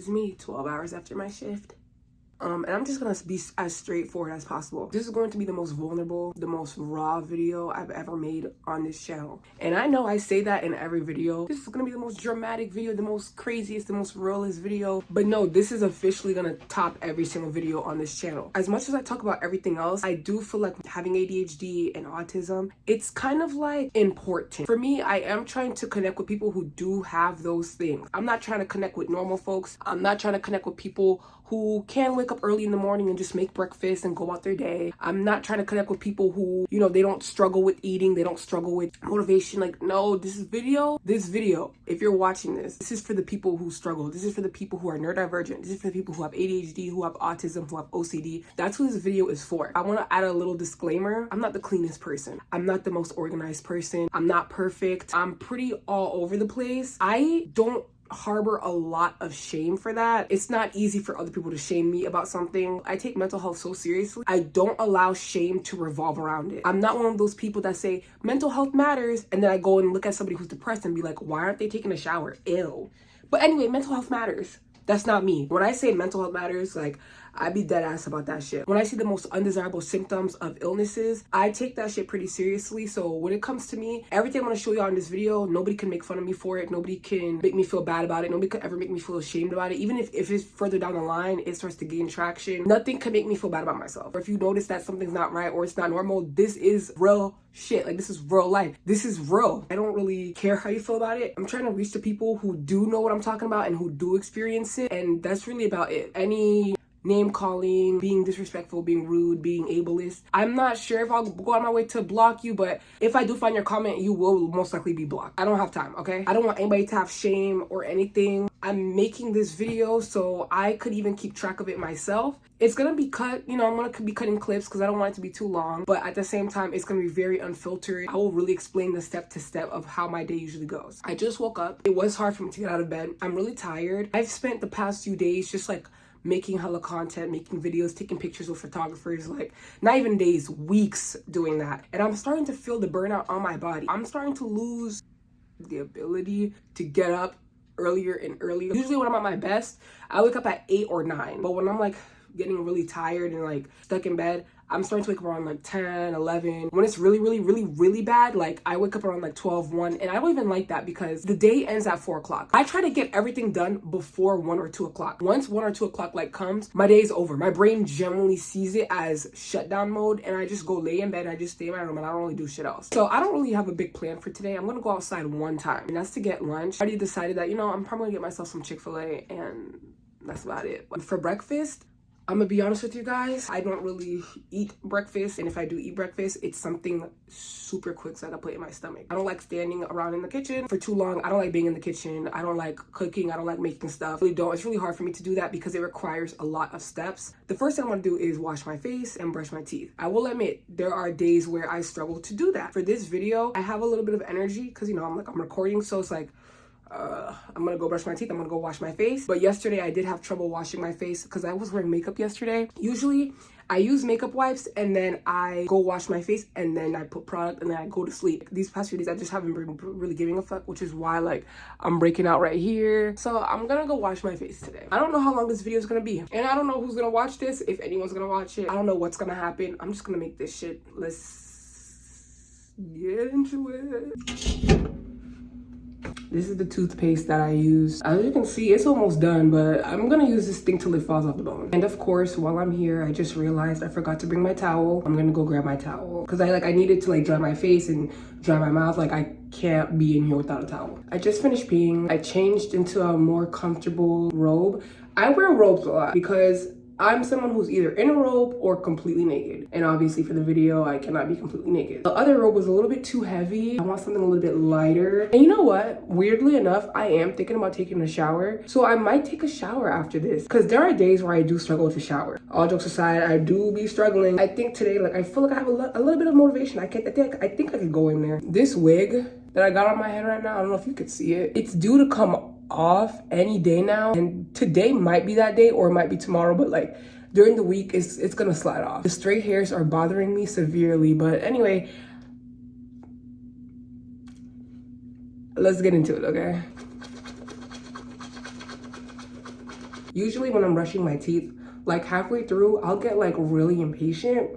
is me 12 hours after my shift. And I'm just gonna be as straightforward as possible. This is going to be the most vulnerable, the most raw video I've ever made on this channel. And I know I say that in every video. This is gonna be the most dramatic video, the most craziest, the most realest video. But no, this is officially gonna top every single video on this channel. As much as I talk about everything else, I do feel like having ADHD and autism, it's kind of like important. For me, I am trying to connect with people who do have those things. I'm not trying to connect with normal folks. I'm not trying to connect with people who can wake up early in the morning and just make breakfast and go out their day. I'm not trying to connect with people who, you know, they don't struggle with eating, they don't struggle with motivation. Like, no, this video, if you're watching this is for the people who struggle. This is for the people who are neurodivergent. This is for the people who have ADHD, who have autism, who have OCD. That's what this video is for. I want to add a little disclaimer. I'm not the cleanest person. I'm not the most organized person. I'm not perfect. I'm pretty all over the place. I don't harbor a lot of shame for that. It's not easy for other people to shame me about something. I take mental health so seriously. I don't allow shame to revolve around it. I'm not one of those people that say mental health matters and then I go and look at somebody who's depressed and be like, why aren't they taking a shower? Ew. But anyway, mental health matters. That's not me. When I say mental health matters, like, I be dead ass about that shit. When I see the most undesirable symptoms of illnesses, I take that shit pretty seriously. So when it comes to me, everything I'm gonna show y'all in this video, nobody can make fun of me for it. Nobody can make me feel bad about it. Nobody could ever make me feel ashamed about it. Even if it's further down the line, it starts to gain traction, nothing can make me feel bad about myself. Or if you notice that something's not right or it's not normal, this is real shit. Like, this is real life. This is real. I don't really care how you feel about it. I'm trying to reach the people who do know what I'm talking about and who do experience it. And that's really about it. Any name calling, being disrespectful, being rude, being ableist, I'm not sure if I'll go on my way to block you, but if I do find your comment, you will most likely be blocked. I don't have time, okay? I don't want anybody to have shame or anything. I'm making this video so I could even keep track of it myself. It's gonna be cut, you know, I'm gonna be cutting clips because I don't want it to be too long, but at the same time, it's gonna be very unfiltered. I will really explain the step to step of how my day usually goes. I just woke up. It was hard for me to get out of bed. I'm really tired. I've spent the past few days just like making hella content, making videos, taking pictures with photographers, like not even days, weeks doing that. And I'm starting to feel the burnout on my body. I'm starting to lose the ability to get up earlier and earlier. Usually when I'm at my best, I wake up at 8 or 9. But when I'm like getting really tired and like stuck in bed, I'm starting to wake up around like 10, 11. When it's really bad, like I wake up around like 12, 1. And I don't even like that because the day ends at 4 o'clock. I try to get everything done before 1 or 2 o'clock. Once 1 or 2 o'clock like comes, my day is over. My brain generally sees it as shutdown mode and I just go lay in bed. I just stay in my room and I don't really do shit else. So I don't really have a big plan for today. I'm gonna go outside one time and that's to get lunch. I already decided that, you know, I'm probably gonna get myself some Chick-fil-A and that's about it. But for breakfast, I'm gonna be honest with you guys, I don't really eat breakfast, and if I do eat breakfast, it's something super quick so I can put in my stomach. I don't like standing around in the kitchen for too long. I don't like being in the kitchen. I don't like cooking. I don't like making stuff. I really don't. It's really hard for me to do that because it requires a lot of steps. The first thing I'm gonna do is wash my face and brush my teeth. I will admit, there are days where I struggle to do that. For this video, I have a little bit of energy because, you know, I'm recording, so it's like, I'm gonna go brush my teeth, I'm gonna go wash my face. But yesterday I did have trouble washing my face because I was wearing makeup yesterday. Usually I use makeup wipes and then I go wash my face and then I put product and then I go to sleep. These past few days I just haven't been really giving a fuck, which is why like I'm breaking out right here. So I'm gonna go wash my face today. I don't know how long this video is gonna be and I don't know who's gonna watch this, if anyone's gonna watch it. I don't know what's gonna happen. I'm just gonna make this shit. Let's get into it. This is the toothpaste that I use. As you can see, it's almost done, but I'm gonna use this thing till it falls off the bone. And of course, while I'm here, I just realized I forgot to bring my towel. I'm gonna go grab my towel because I needed to like dry my face and dry my mouth. Like I can't be in here without a towel. I just finished peeing. I changed into a more comfortable robe. I wear robes a lot because I'm someone who's either in a robe or completely naked. And obviously for the video, I cannot be completely naked. The other robe was a little bit too heavy. I want something a little bit lighter. And you know what? Weirdly enough, I am thinking about taking a shower. So I might take a shower after this because there are days where I do struggle to shower. All jokes aside, I do be struggling. I think today, like I feel like I have a little bit of motivation. I think I could go in there. This wig that I got on my head right now, I don't know if you could see it. It's due to come off any day now, and today might be that day or it might be tomorrow, but like during the week it's gonna slide off. The straight hairs are bothering me severely, but anyway, let's get into it, okay? Usually when I'm brushing my teeth, like halfway through, I'll get like really impatient.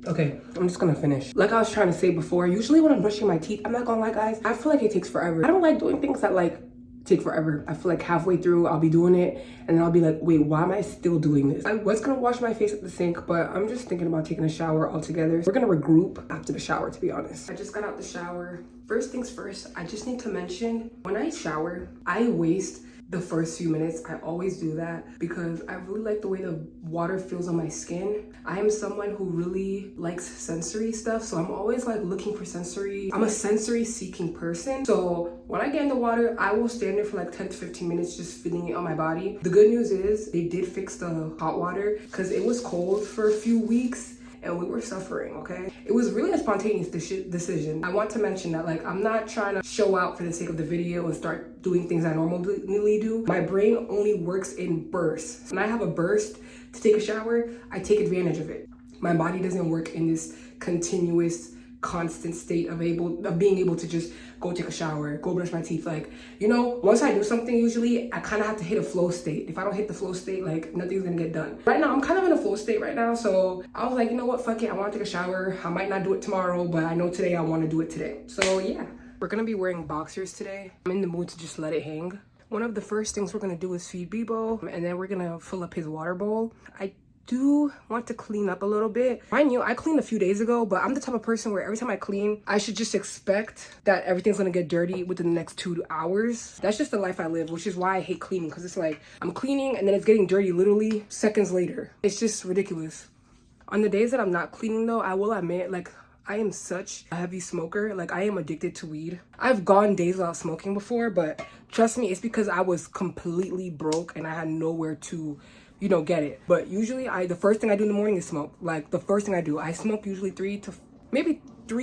Okay, I'm just gonna finish. Like I was trying to say before, usually when I'm brushing my teeth, I'm not gonna lie guys, I feel like it takes forever. I don't like doing things that like take forever. I feel like halfway through I'll be doing it and then I'll be like, wait, why am I still doing this? I was gonna wash my face at the sink, but I'm just thinking about taking a shower altogether. We're gonna regroup after the shower, to be honest. I just got out the shower. First things first, I just need to mention, when I shower, I waste the first few minutes. I always do that because I really like the way the water feels on my skin. I am someone who really likes sensory stuff, so I'm always like looking for sensory. I'm a sensory seeking person. So when I get in the water, I will stand there for like 10 to 15 minutes just feeling it on my body. The good news is they did fix the hot water because it was cold for a few weeks and we were suffering, okay? It was really a spontaneous decision. I want to mention that like I'm not trying to show out for the sake of the video and start doing things I normally do. My brain only works in bursts. When I have a burst to take a shower, I take advantage of it. My body doesn't work in this continuous, constant state of being able to just go take a shower, go brush my teeth. Like, you know, once I do something, usually I kind of have to hit a flow state. If I don't hit the flow state, like nothing's gonna get done. Right now, I'm kind of in a flow state right now. So I was like, you know what, fuck it. I want to take a shower. I might not do it tomorrow, but I know today I want to do it today. So yeah, we're gonna be wearing boxers today. I'm in the mood to just let it hang. One of the first things we're gonna do is feed Bebo, and then we're gonna fill up his water bowl. I do want to clean up a little bit. Mind you, I cleaned a few days ago, but I'm the type of person where every time I clean, I should just expect that everything's gonna get dirty within the next 2 hours. That's just the life I live, which is why I hate cleaning, because it's like I'm cleaning and then it's getting dirty literally seconds later. It's just ridiculous. On the days that I'm not cleaning though, I will admit, like, I am such a heavy smoker. Like, I am addicted to weed. I've gone days without smoking before, but trust me, it's because I was completely broke and I had nowhere to, you know, get it. But usually the first thing I do in the morning is smoke. Like, the first thing I do, I smoke usually 3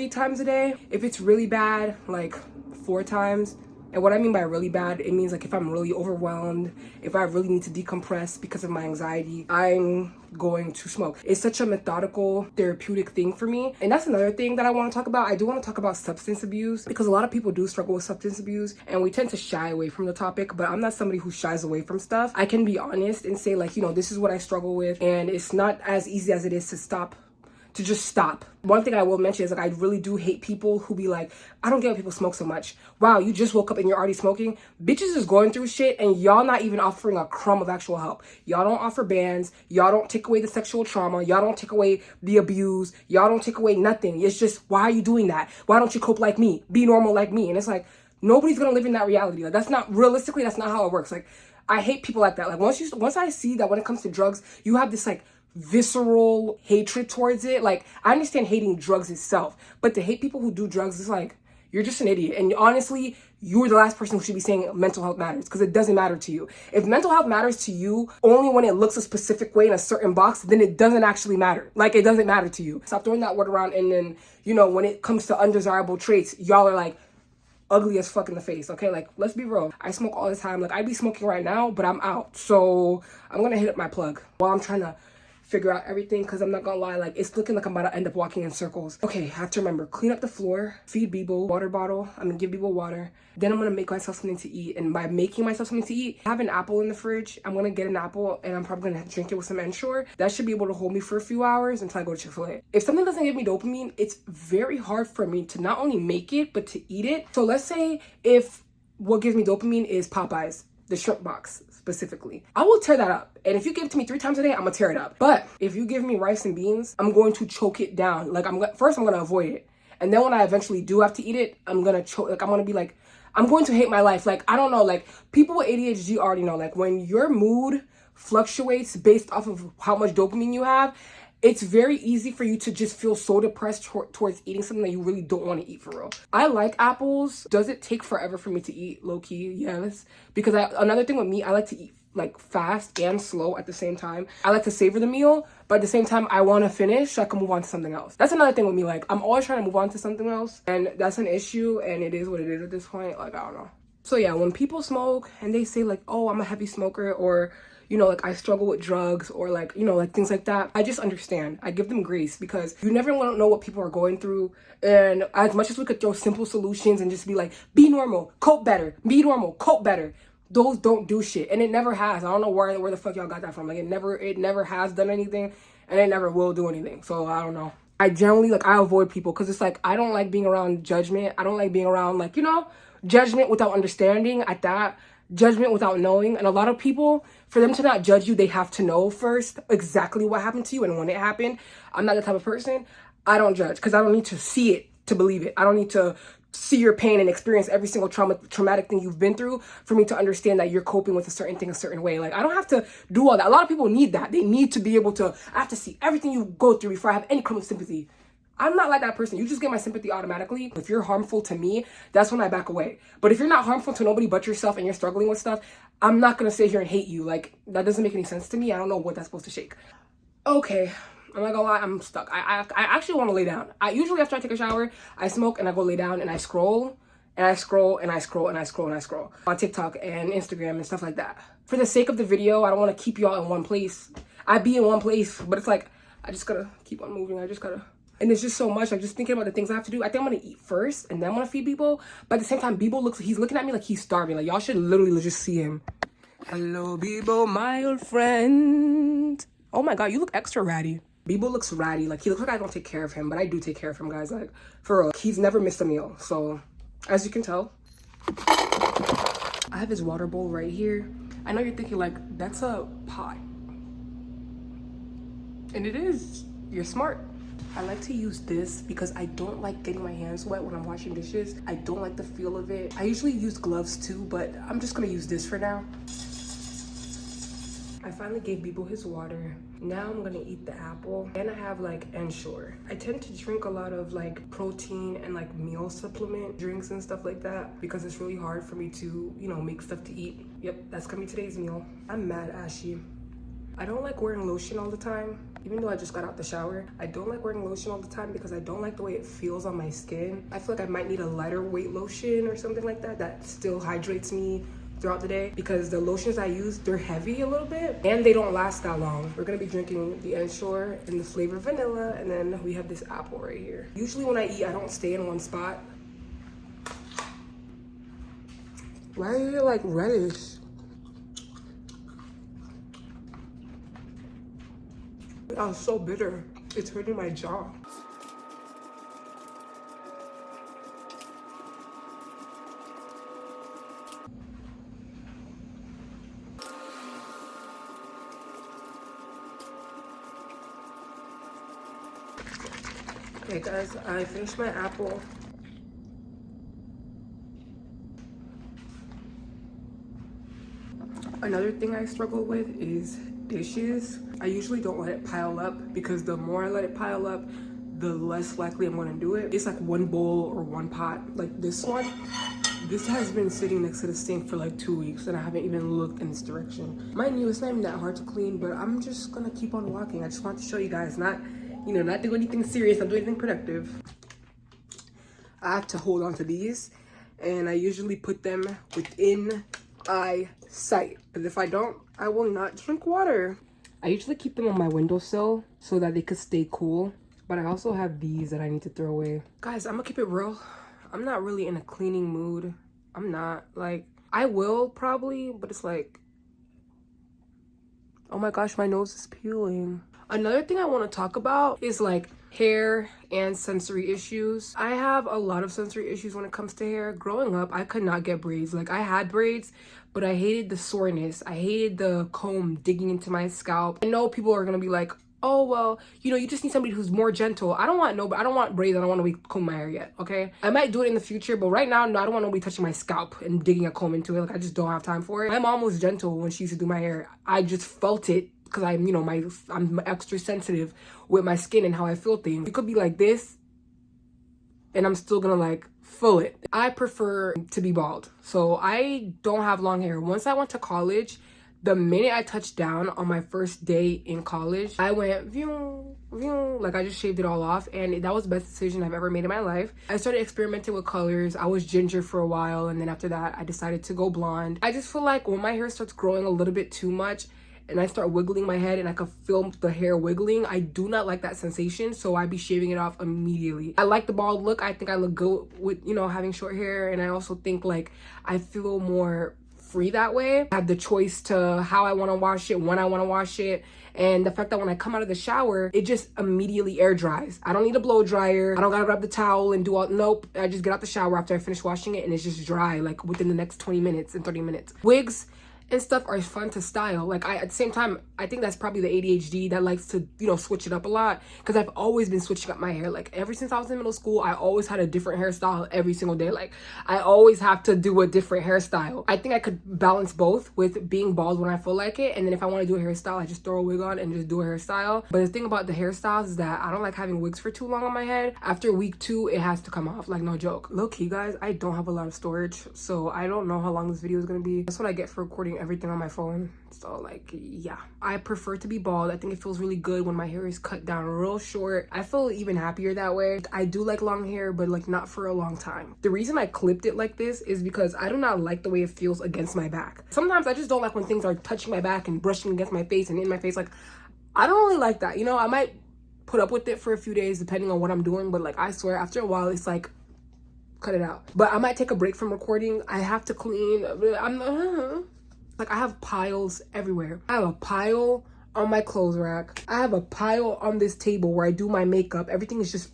times a day. If it's really bad, like 4 times. And what I mean by really bad, it means like if I'm really overwhelmed, if I really need to decompress because of my anxiety, I'm going to smoke. It's such a methodical, therapeutic thing for me. And that's another thing that I want to talk about. I do want to talk about substance abuse because a lot of people do struggle with substance abuse and we tend to shy away from the topic, but I'm not somebody who shies away from stuff. I can be honest and say like, you know, this is what I struggle with and it's not as easy as it is to just stop. One thing I will mention is like I really do hate people who be like, I don't get why people smoke so much. Wow, you just woke up and you're already smoking? Bitches is going through shit and y'all not even offering a crumb of actual help. Y'all don't offer bans. Y'all don't take away the sexual trauma. Y'all don't take away the abuse. Y'all don't take away nothing. It's just, why are you doing that? Why don't you cope like me? Be normal like me. And it's like, nobody's gonna live in that reality. Like that's not, realistically, that's not how it works. Like I hate people like that. Like once I see that when it comes to drugs, you have this like visceral hatred towards it. Like I understand hating drugs itself, but to hate people who do drugs is like, you're just an idiot. And honestly, you're the last person who should be saying mental health matters because it doesn't matter to you. If mental health matters to you only when it looks a specific way in a certain box, then it doesn't actually matter. Like it doesn't matter to you. Stop throwing that word around. And then, you know, when it comes to undesirable traits, y'all are like ugly as fuck in the face. Okay, like let's be real. I smoke all the time. Like I be smoking right now, but I'm out. So I'm gonna hit up my plug while I'm trying to figure out everything because I'm not gonna lie, like it's looking like I'm about to end up walking in circles. Okay, I have to remember, clean up the floor, feed Bebo, water bottle. I'm gonna give Bebo water. Then I'm gonna make myself something to eat. And by making myself something to eat, I have an apple in the fridge. I'm gonna get an apple and I'm probably gonna drink it with some Ensure. That should be able to hold me for a few hours until I go to Chick-fil-A. If something doesn't give me dopamine, it's very hard for me to not only make it, but to eat it. So let's say if what gives me dopamine is Popeyes, the shrimp box specifically, I will tear that up. And if you give it to me 3 times a day, I'm gonna tear it up. But if you give me rice and beans, I'm going to choke it down. Like first I'm gonna avoid it. And then when I eventually do have to eat it, I'm gonna choke, like I'm gonna be like, I'm going to hate my life. Like, I don't know, like people with ADHD already know, like when your mood fluctuates based off of how much dopamine you have, it's very easy for you to just feel so depressed towards eating something that you really don't want to eat for real. I like apples. Does it take forever for me to eat? Low key, yes. Because another thing with me, I like to eat like fast and slow at the same time. I like to savor the meal, but at the same time, I want to finish so I can move on to something else. That's another thing with me. Like I'm always trying to move on to something else, and that's an issue. And it is what it is at this point. Like I don't know. So yeah, when people smoke and they say like, oh, I'm a heavy smoker, or you know, like I struggle with drugs, or like, you know, like things like that, I just understand. I give them grace because you never want to know what people are going through. And as much as we could throw simple solutions and just be like, be normal, cope better, be normal, cope better. those don't do shit, and it never has. I don't know where the fuck y'all got that from. Like it never has done anything, and it never will do anything. So I don't know. I generally, like, I avoid people because it's like I don't like being around judgment. I don't like being around, like, you know, judgment without understanding. At that, judgment without knowing. And a lot of people, for them to not judge you, they have to know first exactly what happened to you and when it happened. I'm not the type of person. I don't judge because I don't need to see it to believe it. I don't need to see your pain and experience every single traumatic thing you've been through for me to understand that you're coping with a certain thing a certain way. Like, I don't have to do all that. A lot of people need that. They need to be able to, I have to see everything you go through before I have any kind of sympathy. I'm not like that person. You just get my sympathy automatically. If you're harmful to me, that's when I back away. But if you're not harmful to nobody but yourself and you're struggling with stuff, I'm not gonna sit here and hate you. Like, that doesn't make any sense to me. I don't know what that's supposed to shake. Okay, I'm not gonna lie, I'm stuck. I actually want to lay down. Usually after I take a shower, I smoke and I go lay down and I scroll and I scroll and I scroll and I scroll and I scroll on TikTok and Instagram and stuff like that. For the sake of the video, I don't want to keep y'all in one place. I be in one place, but it's like, I just gotta keep on moving. And it's just so much. I'm just thinking about the things I have to do. I think I'm gonna eat first and then I'm gonna feed Bebo. But at the same time, Bebo he's looking at me like he's starving. Like, y'all should literally just see him. Hello, Bebo, my old friend. Oh my God, you look extra ratty. Bebo looks ratty. Like, he looks like I don't take care of him, but I do take care of him, guys. Like, for real. He's never missed a meal. So, as you can tell, I have his water bowl right here. I know you're thinking, like, that's a pot. And it is. You're smart. I like to use this because I don't like getting my hands wet when I'm washing dishes. I don't like the feel of it. I usually use gloves too, but I'm just gonna use this for now. I finally gave Bebo his water. Now I'm gonna eat the apple. And I have like Ensure. I tend to drink a lot of like protein and like meal supplement drinks and stuff like that because it's really hard for me to, you know, make stuff to eat. Yep, that's gonna be today's meal. I'm mad ashy. I don't like wearing lotion all the time. Even though I just got out the shower, I don't like wearing lotion all the time because I don't like the way it feels on my skin. I feel like I might need a lighter weight lotion or something like that that still hydrates me throughout the day because the lotions I use, they're heavy a little bit and they don't last that long. We're gonna be drinking the Ensure in the flavor vanilla, and then we have this apple right here. Usually when I eat, I don't stay in one spot. Why is it like reddish? I was so bitter. It's hurting my jaw. Okay guys, I finished my apple. Another thing I struggle with is dishes. I usually don't let it pile up because the more I let it pile up, the less likely I'm gonna do it. It's like one bowl or one pot. Like this one, this has been sitting next to the sink for like 2 weeks and I haven't even looked in this direction. Mind you, it's not even that hard to clean, but I'm just gonna keep on walking. I just want to show you guys, not do anything serious, not do anything productive. I have to hold on to these and I usually put them within eyesight. Because if I don't, I will not drink water. I usually keep them on my windowsill so that they could stay cool. But I also have these that I need to throw away. Guys, I'm gonna keep it real. I'm not really in a cleaning mood. I'm not. Like, I will probably, but it's like, oh my gosh, my nose is peeling. Another thing I want to talk about is like hair and sensory issues. I have a lot of sensory issues when it comes to hair. Growing up, I could not get braids. Like, I had braids, but I hated the soreness. I hated the comb digging into my scalp. I know people are gonna be like, oh, well, you just need somebody who's more gentle. I don't want braids. I don't want nobody comb my hair yet, okay? I might do it in the future, but right now, no, I don't want nobody touching my scalp and digging a comb into it. Like, I just don't have time for it. My mom was gentle when she used to do my hair. I just felt it because I'm extra sensitive with my skin and how I feel things. It could be like this, and I'm still gonna like feel it. I prefer to be bald, so I don't have long hair. Once I went to college, the minute I touched down on my first day in college, I went vroom, vroom, like I just shaved it all off, and that was the best decision I've ever made in my life. I started experimenting with colors. I was ginger for a while, and then after that, I decided to go blonde. I just feel like when my hair starts growing a little bit too much, and I start wiggling my head and I can feel the hair wiggling, I do not like that sensation, so I be shaving it off immediately. I like the bald look. I think I look good with, having short hair, and I also think like I feel more free that way. I have the choice to how I want to wash it, when I want to wash it. And the fact that when I come out of the shower, it just immediately air dries. I don't need a blow dryer. I don't gotta grab the towel and do all, nope. I just get out the shower after I finish washing it and it's just dry, like within the next 20 minutes and 30 minutes. Wigs and stuff are fun to style. Like at the same time, I think that's probably the ADHD that likes to, you know, switch it up a lot, because I've always been switching up my hair. Like ever since I was in middle school, I always had a different hairstyle every single day. Like I always have to do a different hairstyle. I think I could balance both with being bald when I feel like it, and then if I want to do a hairstyle, I just throw a wig on and just do a hairstyle. But the thing about the hairstyles is that I don't like having wigs for too long on my head. After week 2, it has to come off, like no joke. Low key guys, I don't have a lot of storage, so I don't know how long this video is gonna be. That's what I get for recording everything on my phone. So like, yeah, I prefer to be bald. I think it feels really good when my hair is cut down real short. I feel even happier that way. I do like long hair, but like not for a long time. The reason I clipped it like this is because I do not like the way it feels against my back. Sometimes I just don't like when things are touching my back and brushing against my face and in my face. Like I don't really like that, you know. I might put up with it for a few days depending on what I'm doing, but like I swear after a while it's like, cut it out. But I might take a break from recording. I have to clean. Like I have piles everywhere. I have a pile on my clothes rack. I have a pile on this table where I do my makeup. Everything is just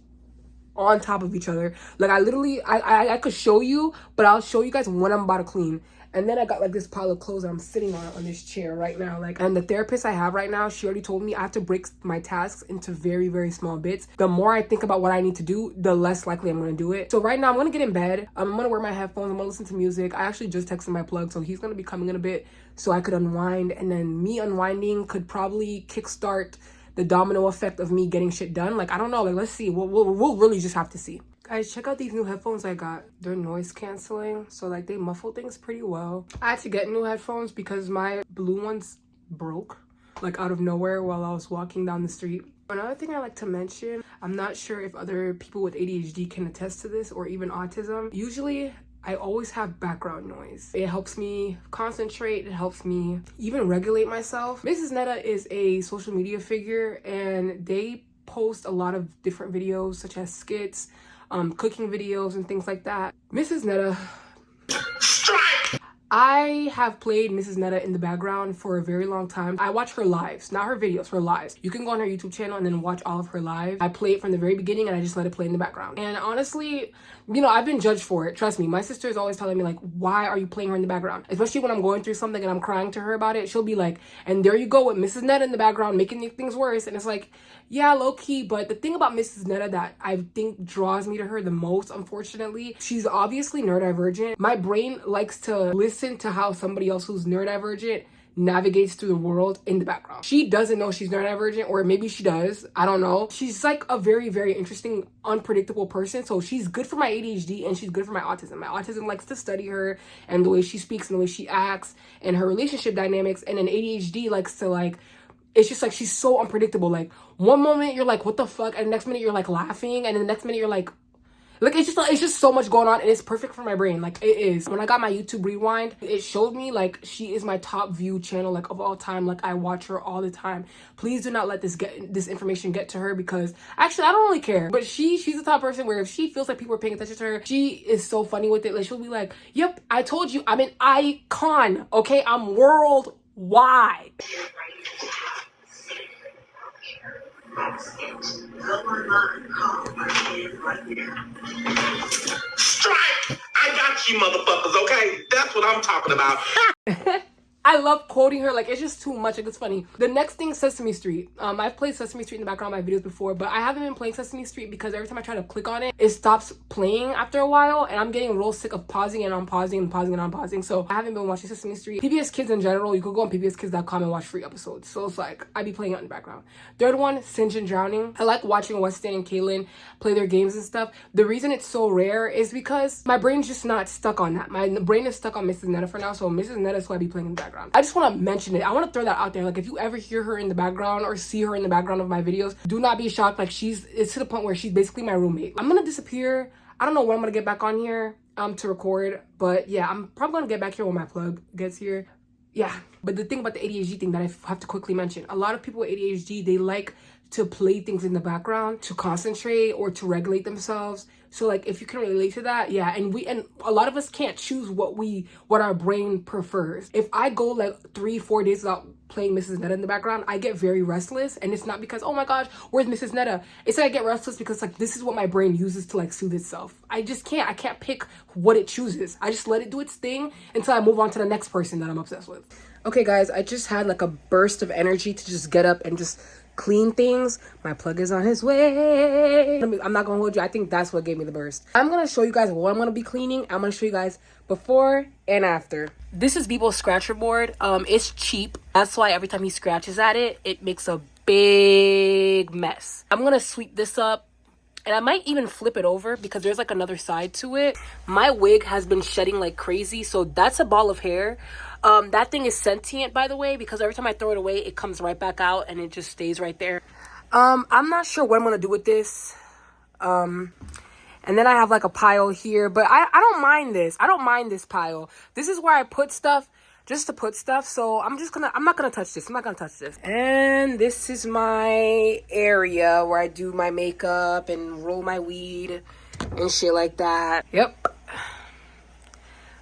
on top of each other. Like I literally, I could show you, but I'll show you guys when I'm about to clean. And then I got like this pile of clothes that I'm sitting on this chair right now. Like, and the therapist I have right now, she already told me I have to break my tasks into very, very small bits. The more I think about what I need to do, the less likely I'm gonna do it. So right now I'm gonna get in bed. I'm gonna wear my headphones. I'm gonna listen to music. I actually just texted my plug, so he's gonna be coming in a bit so I could unwind. And then me unwinding could probably kickstart the domino effect of me getting shit done. Like, I don't know. Like, let's see. We'll really just have to see. Guys, check out these new headphones I got. They're noise canceling, so like they muffle things pretty well. I had to get new headphones because my blue ones broke like out of nowhere while I was walking down the street. Another thing I like to mention, I'm not sure if other people with ADHD can attest to this or even autism. Usually I always have background noise. It helps me concentrate. It helps me even regulate myself. Mrs. Netta is a social media figure and they post a lot of different videos such as skits, cooking videos and things like that. Mrs. Netta, strike! I have played Mrs. Netta in the background for a very long time. I watch her lives, not her videos, her lives. You can go on her YouTube channel and then watch all of her lives. I play it from the very beginning and I just let it play in the background. And honestly, you know, I've been judged for it. Trust me, my sister is always telling me like, why are you playing her in the background? Especially when I'm going through something and I'm crying to her about it. She'll be like, and there you go with Mrs. Netta in the background making things worse. And it's like, yeah, low key. But the thing about Mrs. Netta that I think draws me to her the most, unfortunately, she's obviously neurodivergent. My brain likes to listen to how somebody else who's neurodivergent navigates through the world in the background. She doesn't know she's neurodivergent, or maybe she does. I don't know. She's like a very, very interesting, unpredictable person. So she's good for my ADHD and she's good for my autism. My autism likes to study her and the way she speaks and the way she acts and her relationship dynamics. And then ADHD likes to like, it's just like she's so unpredictable. Like one moment you're like, what the fuck? And the next minute you're like laughing. And the next minute you're like it's just so much going on, and it's perfect for my brain. Like it is. When I got my YouTube rewind, it showed me like she is my top viewed channel like of all time. Like I watch her all the time. Please do not let this information get to her, because actually I don't really care. But she's the type of person where if she feels like people are paying attention to her, she is so funny with it. Like she'll be like, "Yep, I told you, I'm an icon. Okay, I'm worldwide." Strike! I got you, motherfuckers, okay? That's what I'm talking about. I love quoting her. Like, it's just too much. Like, it's funny. The next thing, Sesame Street. I've played Sesame Street in the background of my videos before, but I haven't been playing Sesame Street because every time I try to click on it, it stops playing after a while, and I'm getting real sick of pausing and unpausing and pausing and unpausing. So I haven't been watching Sesame Street. PBS Kids in general, you could go on pbskids.com and watch free episodes. So it's like, I be playing it in the background. Third one, Singe and Drowning. I like watching Weston and Kaylin play their games and stuff. The reason it's so rare is because my brain's just not stuck on that. My brain is stuck on Mrs. Netta for now, so Mrs. Netta is who I be playing in the background. I just want to mention it. I want to throw that out there. Like, if you ever hear her in the background or see her in the background of my videos, do not be shocked. Like, it's to the point where she's basically my roommate. I'm gonna disappear. I don't know when I'm gonna get back on here to record, but yeah, I'm probably gonna get back here when my plug gets here. Yeah, but the thing about the ADHD thing that I have to quickly mention, a lot of people with ADHD, they like to play things in the background, to concentrate or to regulate themselves. So like if you can relate to that, yeah. And a lot of us can't choose what our brain prefers. If I go like 3-4 days without playing Mrs. Netta in the background, I get very restless. And it's not because, oh my gosh, where's Mrs. Netta? It's like I get restless because like this is what my brain uses to like soothe itself. I can't pick what it chooses. I just let it do its thing until I move on to the next person that I'm obsessed with. Okay guys, I just had like a burst of energy to just get up and just clean things. My plug is on his way. I'm not gonna hold you. I think that's what gave me the burst. I'm gonna show you guys what I'm gonna be cleaning. I'm gonna show you guys before and after. This is Bebo's scratcher board. It's cheap. That's why every time he scratches at it, it makes a big mess. I'm gonna sweep this up. And I might even flip it over because there's like another side to it. My wig has been shedding like crazy. So that's a ball of hair. That thing is sentient, by the way, because every time I throw it away, it comes right back out and it just stays right there. I'm not sure what I'm going to do with this. And then I have like a pile here, but I don't mind this. I don't mind this pile. This is where I put stuff just to put stuff. So I'm not going to touch this. I'm not going to touch this. And this is my area where I do my makeup and roll my weed and shit like that. Yep.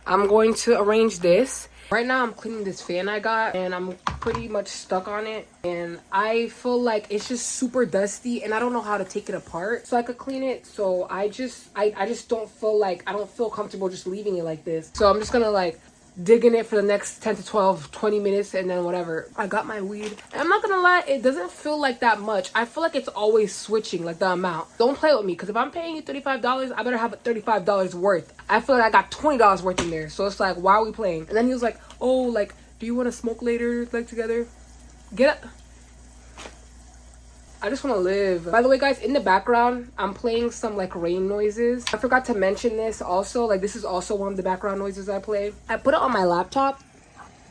I'm going to arrange this. Right now I'm cleaning this fan I got and I'm pretty much stuck on it. And I feel like it's just super dusty and I don't know how to take it apart so I could clean it. So I just don't feel comfortable just leaving it like this. So I'm just gonna like dig in it for the next 10 to 12, 20 minutes and then whatever. I got my weed. And I'm not gonna lie, it doesn't feel like that much. I feel like it's always switching, like the amount. Don't play with me, because if I'm paying you $35, I better have $35 worth. I feel like I got $20 worth in there. So it's like, why are we playing? And then he was like, oh, like, do you want to smoke later, like together? Get up. I just want to live. By the way, guys, in the background, I'm playing some like rain noises. I forgot to mention this also. Like, this is also one of the background noises I play. I put it on my laptop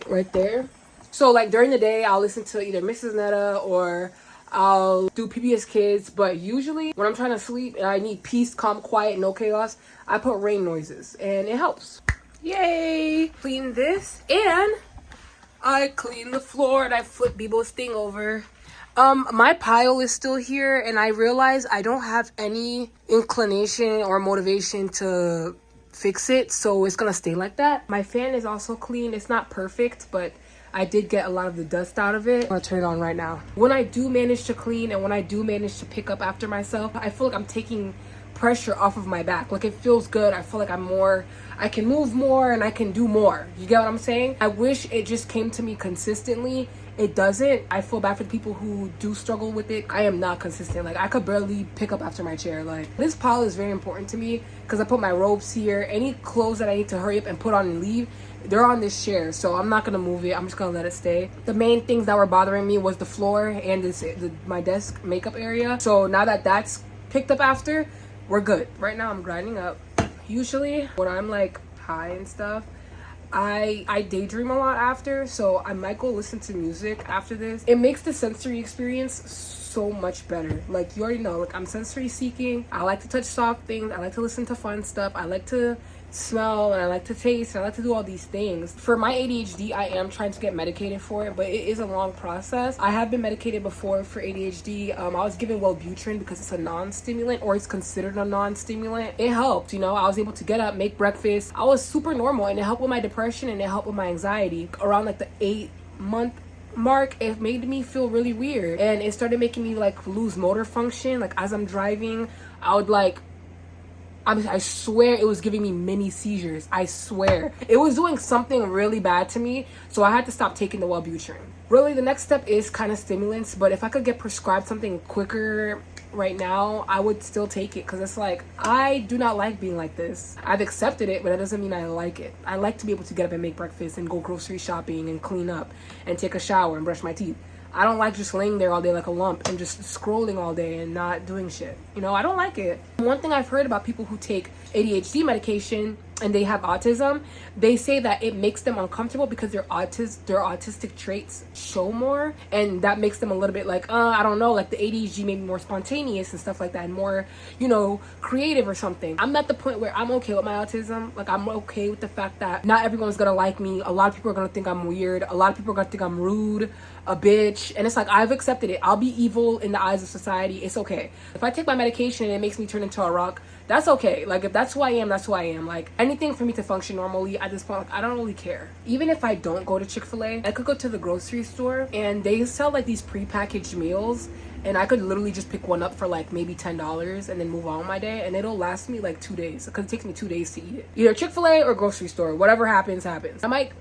right there. So like during the day, I'll listen to either Mrs. Netta or I'll do PBS Kids. But usually when I'm trying to sleep and I need peace, calm, quiet, no chaos, I put rain noises and it helps. Yay! Clean this and I clean the floor and I flip Bebo's thing over. My pile is still here and I realize I don't have any inclination or motivation to fix it, so it's gonna stay like that. My fan is also clean. It's not perfect, but I did get a lot of the dust out of it. I'm gonna turn it on right now. When I do manage to clean and when I do manage to pick up after myself, I feel like I'm taking pressure off of my back. Like, it feels good. I feel like I can move more and I can do more. You get what I'm saying? I wish it just came to me consistently. It doesn't. I feel bad for the people who do struggle with it. I am not consistent. Like, I could barely pick up after my chair. Like, this pile is very important to me because I put my robes here. Any clothes that I need to hurry up and put on and leave, they're on this chair. So I'm not gonna move it. I'm just gonna let it stay. The main things that were bothering me was the floor and my desk makeup area. So now that that's picked up after, we're good. Right now I'm grinding up. Usually when I'm like high and stuff, I daydream a lot after, so I might go listen to music after this. It makes the sensory experience so much better. Like, you already know, like, I'm sensory seeking. I like to touch soft things. I like to listen to fun stuff. I like to smell and I like to taste and I like to do all these things. For my ADHD, I am trying to get medicated for it, but it is a long process. I have been medicated before for ADHD. I was given Wellbutrin because it's a non-stimulant, or it's considered a non-stimulant. It helped, you know. I was able to get up, make breakfast. I was super normal, and it helped with my depression and it helped with my anxiety. Around like the 8-month mark, it made me feel really weird, and it started making me like lose motor function. Like, as I'm driving, I would like, I swear it was giving me mini seizures. I swear. It was doing something really bad to me, so I had to stop taking the Wellbutrin. Really, the next step is kind of stimulants, but if I could get prescribed something quicker right now, I would still take it, because it's like, I do not like being like this. I've accepted it, but that doesn't mean I like it. I like to be able to get up and make breakfast and go grocery shopping and clean up and take a shower and brush my teeth. I don't like just laying there all day like a lump and just scrolling all day and not doing shit. You know, I don't like it. One thing I've heard about people who take ADHD medication and they have autism, they say that it makes them uncomfortable because their autistic traits show more, and that makes them a little bit like, I don't know, like the ADHD made me more spontaneous and stuff like that, and more, you know, creative or something. I'm at the point where I'm okay with my autism. Like, I'm okay with the fact that not everyone's gonna like me. A lot of people are gonna think I'm weird. A lot of people are gonna think I'm rude. a bitch, and it's like, I've accepted it. I'll be evil in the eyes of society. It's okay. If I take my medication and it makes me turn into a rock, that's okay. Like, if that's who I am, that's who I am. Like, anything for me to function normally at this point, like, I don't really care. Even if I don't go to Chick-fil-A, I could go to the grocery store and they sell like these prepackaged meals, and I could literally just pick one up for like maybe $10 and then move on with my day, and it'll last me like 2 days, because it takes me 2 days to eat it. Either Chick-fil-A or grocery store, whatever happens. I might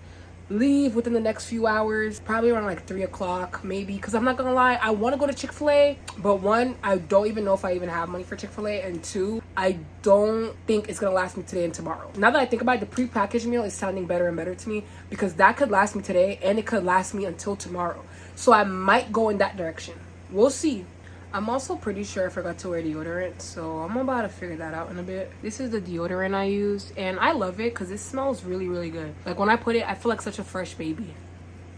leave within the next few hours, probably around like 3 o'clock maybe, because I'm not gonna lie, I want to go to Chick-fil-A, but one, I don't even know if I even have money for Chick-fil-A, and two, I don't think it's gonna last me today and tomorrow. Now that I think about it, the prepackaged meal is sounding better and better to me, because that could last me today and it could last me until tomorrow. So I might go in that direction. We'll see. I'm also pretty sure I forgot to wear deodorant, so I'm about to figure that out in a bit. This is the deodorant I use, and I love it because it smells really, really good. Like, when I put it, I feel like such a fresh baby.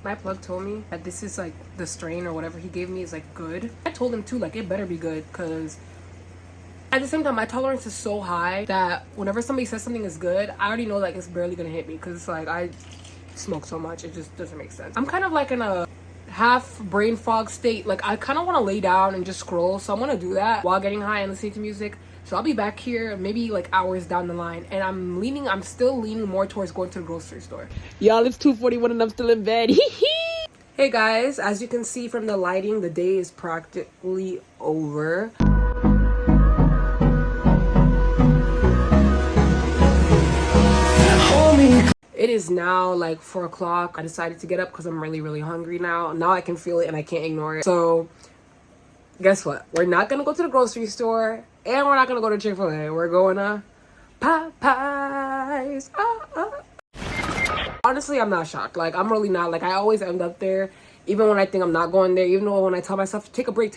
My plug told me that this is like the strain or whatever he gave me is like good. I told him too, like, it better be good, because at the same time, my tolerance is so high that whenever somebody says something is good, I already know like it's barely gonna hit me, because it's like I smoke so much, it just doesn't make sense. I'm kind of like in a half brain fog state. Like, I kind of want to lay down and just scroll, so I'm gonna do that while getting high and listening to music. So I'll be back here maybe like hours down the line, and I'm still leaning more towards going to the grocery store. Y'all, it's 2:41 and I'm still in bed. Hey guys, as you can see from the lighting, the day is practically over. It is now like 4 o'clock. I decided to get up because I'm really, really hungry now. Now I can feel it and I can't ignore it. So guess what? We're not going to go to the grocery store, and we're not going to go to Chick-fil-A. We're going to Popeyes. Honestly, I'm not shocked. Like, I'm really not. Like, I always end up there, even when I think I'm not going there. Even though when I tell myself, take a break,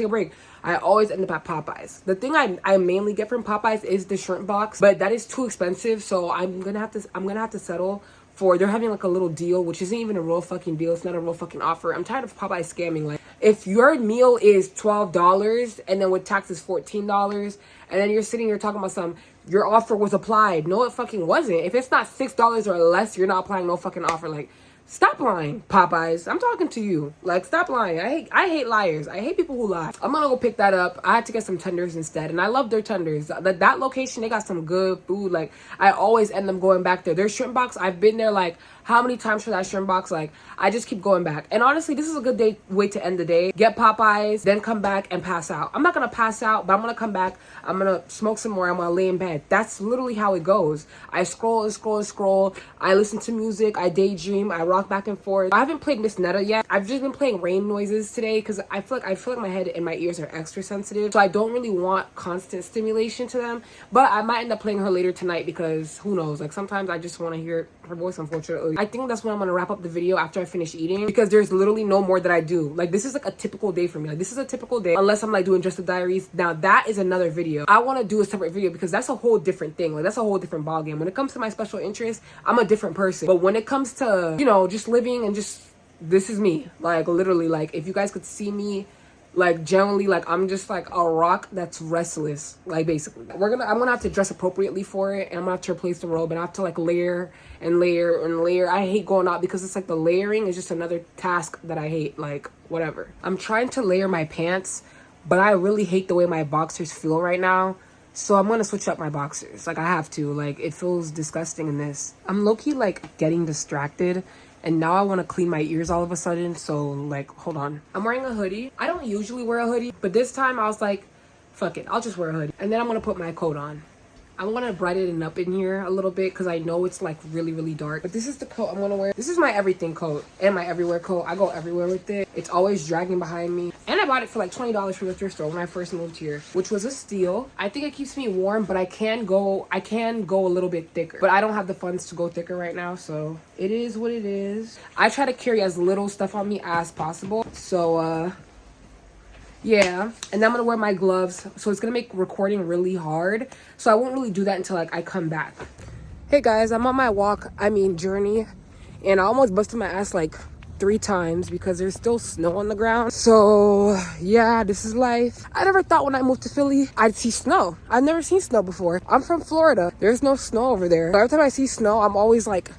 I always end up at Popeyes. The thing I mainly get from Popeyes is the shrimp box, but that is too expensive. So I'm gonna have to settle for, they're having like a little deal, which isn't even a real fucking deal. It's not a real fucking offer. I'm tired of Popeyes scamming. Like, if your meal is $12 and then with tax is $14, and then you're sitting here talking about your offer was applied. No, it fucking wasn't. If it's not $6 or less, you're not applying no fucking offer. Like, stop lying, Popeyes. I'm talking to you. Like, stop lying. I hate liars. I hate people who lie. I'm gonna go pick that up. I had to get some tenders instead, and I love their tenders. That location, they got some good food. Like, I always end up going back there. Their shrimp box, I've been there like how many times for that shrimp box? Like, I just keep going back. And honestly, this is a good way to end the day. Get Popeyes, then come back and pass out. I'm not gonna pass out, but I'm gonna come back. I'm gonna smoke some more. I'm gonna lay in bed. That's literally how it goes. I scroll and scroll and scroll. I listen to music. I daydream. I rock back and forth. I haven't played Miss Netta yet. I've just been playing rain noises today because I feel like my head and my ears are extra sensitive. So I don't really want constant stimulation to them. But I might end up playing her later tonight, because who knows? Like, sometimes I just want to hear her voice, unfortunately. I think that's when I'm gonna wrap up the video after I finish eating, because there's literally no more that I do. Like, this is like a typical day for me. Like, this is a typical day, unless I'm like doing just the diaries. Now that is another video. I want to do a separate video, because that's a whole different thing. Like, that's a whole different ballgame. When it comes to my special interests, I'm a different person. But when it comes to, you know, just living and just, this is me. Like, literally, like, if you guys could see me, like, generally, like, I'm just like a rock that's restless. Like, basically, I'm gonna have to dress appropriately for it, and I'm gonna have to replace the robe, and I have to like layer and layer and layer. I hate going out, because it's like the layering is just another task that I hate. Like, whatever. I'm trying to layer my pants, but I really hate the way my boxers feel right now. So I'm gonna switch up my boxers. Like, I have to. Like, it feels disgusting in this. I'm low-key like getting distracted, and now I want to clean my ears all of a sudden. So, like, hold on. I'm wearing a hoodie. I don't usually wear a hoodie, but this time I was like, fuck it, I'll just wear a hoodie. And then I'm gonna put my coat on. I'm gonna brighten it up in here a little bit, because I know it's like really, really dark. But this is the coat I'm gonna wear. This is my everything coat and my everywhere coat. I go everywhere with it. It's always dragging behind me. And I bought it for like $20 from the thrift store when I first moved here, which was a steal. I think it keeps me warm, but I can go a little bit thicker. But I don't have the funds to go thicker right now, so it is what it is. I try to carry as little stuff on me as possible. So yeah, and then I'm gonna wear my gloves, so it's gonna make recording really hard. So I won't really do that until like I come back. Hey guys, I'm on my journey, and I almost busted my ass like 3 times because there's still snow on the ground. So yeah, this is life. I never thought when I moved to Philly I'd see snow. I've never seen snow before. I'm from Florida. There's no snow over there. Every time I see snow, I'm always like,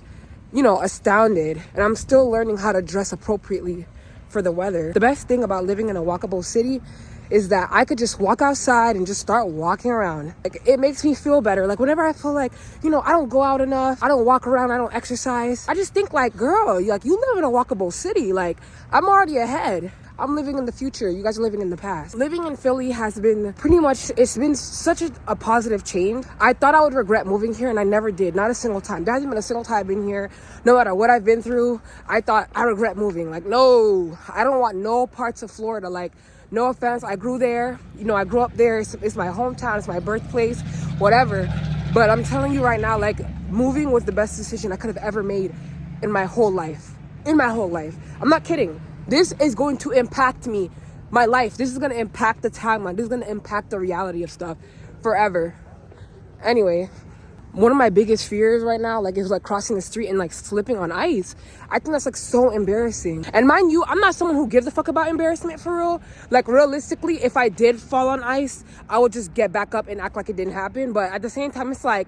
you know, astounded, and I'm still learning how to dress appropriately for the weather. The best thing about living in a walkable city is that I could just walk outside and just start walking around. Like, it makes me feel better. Like, whenever I feel like, you know, I don't go out enough, I don't walk around, I don't exercise, I just think like, girl, like, you live in a walkable city. Like, I'm already ahead. I'm living in the future. You guys are living in the past. Living in Philly has been pretty much, it's been such a positive change. I thought I would regret moving here and I never did. Not a single time. There hasn't been a single time I've been here. No matter what I've been through, I thought I regret moving. Like, no, I don't want no parts of Florida. Like, no offense, I grew there. You know, I grew up there. It's my hometown. It's my birthplace, whatever. But I'm telling you right now, like, moving was the best decision I could have ever made in my whole life. In my whole life. I'm not kidding. This is going to impact me, my life. This is going to impact the timeline. This is going to impact the reality of stuff forever. Anyway, one of my biggest fears right now, like, is like crossing the street and like slipping on ice. I think that's like so embarrassing. And mind you, I'm not someone who gives a fuck about embarrassment for real. Like, realistically, if I did fall on ice, I would just get back up and act like it didn't happen. But at the same time, it's like,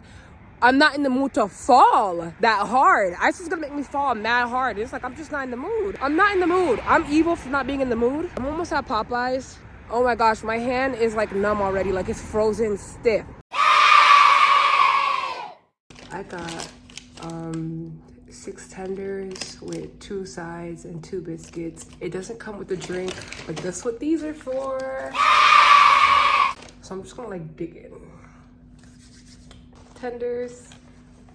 I'm not in the mood to fall that hard. Ice is gonna make me fall mad hard. It's like, I'm just not in the mood. I'm not in the mood. I'm evil for not being in the mood. I'm almost at Popeyes. Oh my gosh, my hand is like numb already. Like, it's frozen stiff. I got 6 tenders with 2 sides and 2 biscuits. It doesn't come with a drink, but that's what these are for. So I'm just gonna like dig in. Tenders,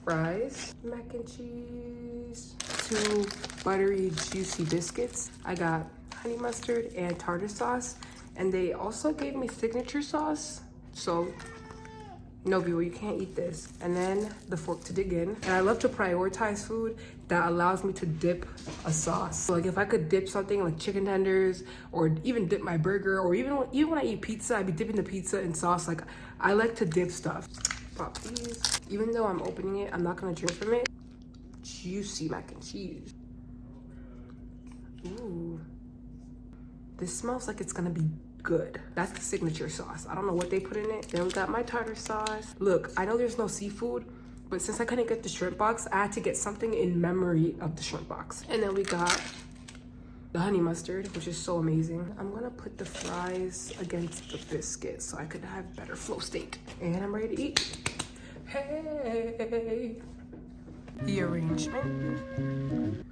fries, mac and cheese, 2 buttery juicy biscuits. I got honey mustard and tartar sauce, and they also gave me signature sauce. So no, viewer, you can't eat this. And then the fork to dig in. And I love to prioritize food that allows me to dip a sauce. So like, if I could dip something like chicken tenders, or even dip my burger, or even when I eat pizza, I'd be dipping the pizza in sauce. Like, I like to dip stuff. Pop these. Even though I'm opening it, I'm not gonna drink from it. Juicy mac and cheese. Ooh. This smells like it's gonna be good. That's the signature sauce. I don't know what they put in it. Then we got my tartar sauce. Look, I know there's no seafood, but since I couldn't get the shrimp box, I had to get something in memory of the shrimp box. And then we got the honey mustard, which is so amazing. I'm gonna put the fries against the biscuit so I could have better flow state. And I'm ready to eat. Hey! The arrangement.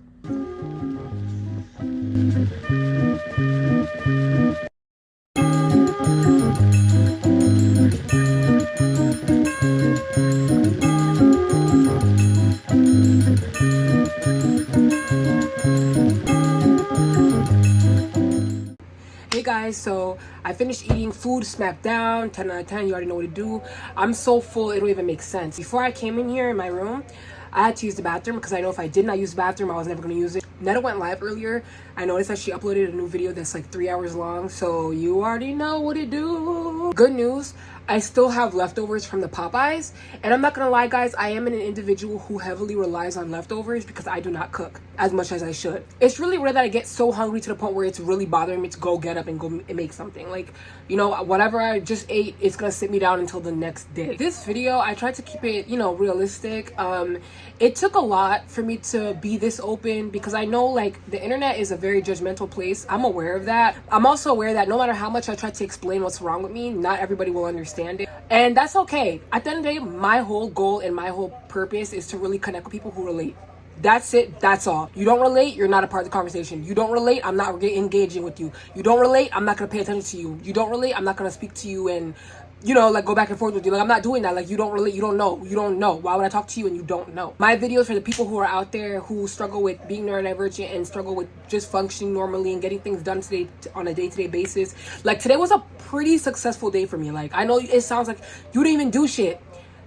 Hey guys, so I finished eating food, smacked down, 10 out of 10, you already know what to do. I'm so full, it don't even make sense. Before I came in here in my room, I had to use the bathroom because I know if I did not use the bathroom, I was never going to use it. Netta went live earlier. I noticed that she uploaded a new video that's like 3 hours long, so you already know what to do. Good news, I still have leftovers from the Popeyes, and I'm not gonna lie guys, I am an individual who heavily relies on leftovers because I do not cook as much as I should. It's really rare that I get so hungry to the point where it's really bothering me to go get up and go and make something. Like, you know, whatever I just ate, it's gonna sit me down until the next day. This video, I tried to keep it, you know, realistic. It took a lot for me to be this open because I know like the internet is a very judgmental place. I'm aware of that. I'm also aware that no matter how much I try to explain what's wrong with me, not everybody will understand it. And that's okay. At the end of the day, my whole goal and my whole purpose is to really connect with people who relate. That's it. That's all. You don't relate, you're not a part of the conversation. You don't relate, I'm not engaging with you. You don't relate, I'm not going to pay attention to you. You don't relate, I'm not going to speak to you and, you know, like go back and forth with you. Like, I'm not doing that. Like, you don't relate, you don't know. You don't know. Why would I talk to you and you don't know? My videos for the people who are out there who struggle with being neurodivergent and struggle with just functioning normally and getting things done today on a day-to-day basis. Like, today was a pretty successful day for me. Like, I know it sounds like you didn't even do shit.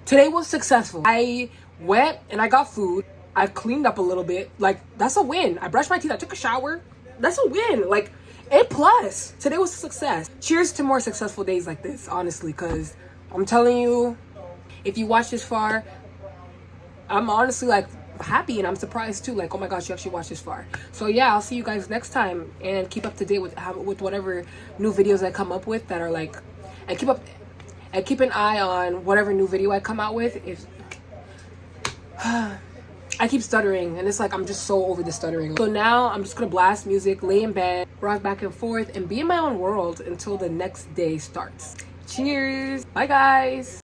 Today was successful. I went and I got food. I cleaned up a little bit. Like, that's a win. I brushed my teeth. I took a shower. That's a win. Like, A+. Today was a success. Cheers to more successful days like this, honestly, because I'm telling you, if you watch this far, I'm honestly like happy and I'm surprised too. Like, oh my gosh, you actually watched this far. So yeah, I'll see you guys next time and keep up to date with whatever new videos I come up with that are like, and keep an eye on whatever new video I come out with. If I keep stuttering, and it's like I'm just so over the stuttering. So now I'm just gonna blast music, lay in bed, rock back and forth, and be in my own world until the next day starts. Cheers. Bye, guys.